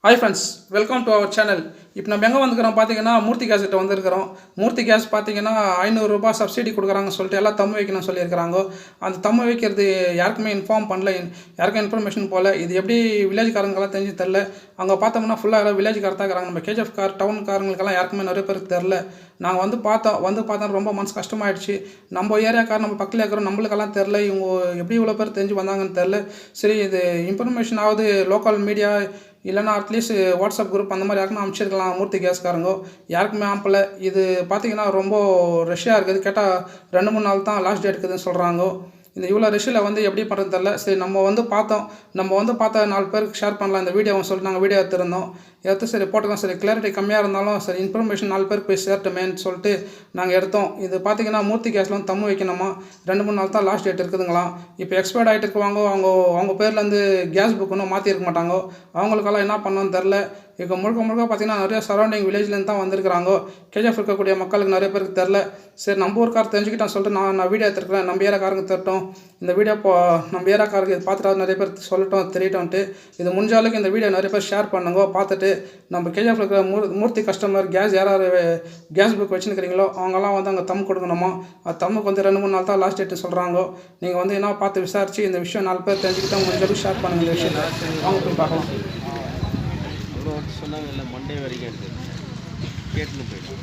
Hi friends, welcome to our channel. இப்போ நம்ம எங்கே வந்துக்கிறோம் பார்த்தீங்கன்னா மூர்த்தி கேஸ் கிட்ட வந்திருக்கிறோம். மூர்த்தி கேஸ் பார்த்தீங்கன்னா ₹500 சப்சிடி கொடுக்குறாங்கன்னு சொல்லிட்டு எல்லாம் தம்மு வைக்கணும்னு சொல்லியிருக்கிறாங்க. அந்த தம்மு வைக்கிறது யாருக்குமே இன்ஃபார்ம் பண்ணல, யாருக்கும் இன்ஃபர்மேஷன் போகல. இது எப்படி வில்லேஜ்காரங்கெல்லாம் தெரிஞ்சு தெரில. அங்கே பார்த்தோம்னா ஃபுல்லாக யாரும் வில்லேஜ்கார தான் இருக்கிறாங்க. நம்ம கேஜிஎஃப் டவுன்காரங்களுக்கெல்லாம் யாருக்குமே நிறைய பேருக்கு தெரில. நாங்கள் வந்து பார்த்தோம் ரொம்ப மனசு கஷ்டமாயிடுச்சு. நம்ம ஏரியாக்கார நம்ம பக்கத்தில் இருக்கிறோம், நம்மளுக்கெல்லாம் தெரில. இவங்க எப்படி இவ்வளோ பேர் தெரிஞ்சு வந்தாங்கன்னு தெரில. சரி, இது இன்ஃபர்மேஷன் ஆகுது லோக்கல் மீடியா இல்லைனா அட்லீஸ்ட் வாட்ஸ்அப் குரூப் அந்த மாதிரி யாருக்குமே அனுப்பிச்சிருக்கலாம். மூர்த்தி கேஸ்காரங்க யாருக்குமே அனுப்பலை. இது பார்த்தீங்கன்னா ரொம்ப ரஷ்யாக இருக்குது. கேட்டால் 2-3 நாள் தான் லாஸ்ட் டேட் இருக்குதுன்னு சொல்கிறாங்க. இந்த இவ்வளோ ரஷ்ஷில் வந்து எப்படி பண்ணுறது தெரில. சரி, நம்ம வந்து பார்த்த 4 பேருக்கு ஷேர் பண்ணலாம் இந்த வீடியோவை சொல்லிட்டு நாங்கள் வீடியோ எடுத்துருந்தோம். சரி போட்டுக்கலாம். சரி, கிளாரிட்டி கம்மியாக இருந்தாலும் சரி இன்ஃபர்மேஷன் 4 பேருக்கு போய் சேர்ட்டுமேன்னு சொல்லிட்டு நாங்கள் எடுத்தோம். இது பார்த்தீங்கன்னா மூர்த்தி கேஸில் வந்து தம்மு வைக்கணுமா, 2-3 நாள் தான் லாஸ்ட் டேட் இருக்குதுங்களாம். இப்போ எக்ஸ்பயர்ட் ஆகிட்டு இருக்குவாங்க. அவங்க பேர்லேருந்து கேஸ் புக் ஒன்றும் மாற்றிருக்க மாட்டாங்க. அவங்களுக்கெல்லாம் என்ன பண்ணணும்னு தெரில. இப்போ முழுக்க பார்த்தீங்கன்னா நிறைய சரௌண்டிங் வில்லேஜ்லேருந்து தான் வந்திருக்கிறாங்க. கேஜிஎஃப் இருக்கக்கூடிய மக்களுக்கு நிறைய பேருக்கு தெரில. சரி, நம்ம ஊருக்கார தெரிஞ்சுக்கிட்டான் சொல்லிட்டு நான் வீடியோ எடுத்துருக்கிறேன். நம்ம ஏரியாக்காரங்க தரட்டும் இந்த வீடியோ இந்த ஏரியாக்காரங்க இது பார்த்துட்டு நிறைய பேர் சொல்லட்டும் தெரியட்டோன்ட்டு இது முடிஞ்ச அளவுக்கு இந்த வீடியோ நிறைய பேர் ஷேர் பண்ணுங்க. பார்த்துட்டு நம்ம கேஜிஎஃப் இருக்கிற மூர்த்தி கஸ்டமர் யார் கேஸ் புக் வச்சுருக்கிறீங்களோ அவங்கெல்லாம் வந்து அங்கே தம் கொடுக்கணுமா. அது தம்முக்கு வந்து 2-3 நாள் தான் லாஸ்ட் டேட்டு சொல்கிறாங்க. நீங்கள் வந்து என்ன பார்த்து விசாரித்து இந்த விஷயம் 4 பேர் தெரிஞ்சுக்கிட்டு முடிஞ்ச அளவுக்கு ஷேர் பண்ணுங்கள். இந்த விஷயத்தை அவங்க போய் பார்க்கலாம். சொன்னாங்க இல்லை மண்டே வரைக்கும் கேட்டுன்னு போயிட்டு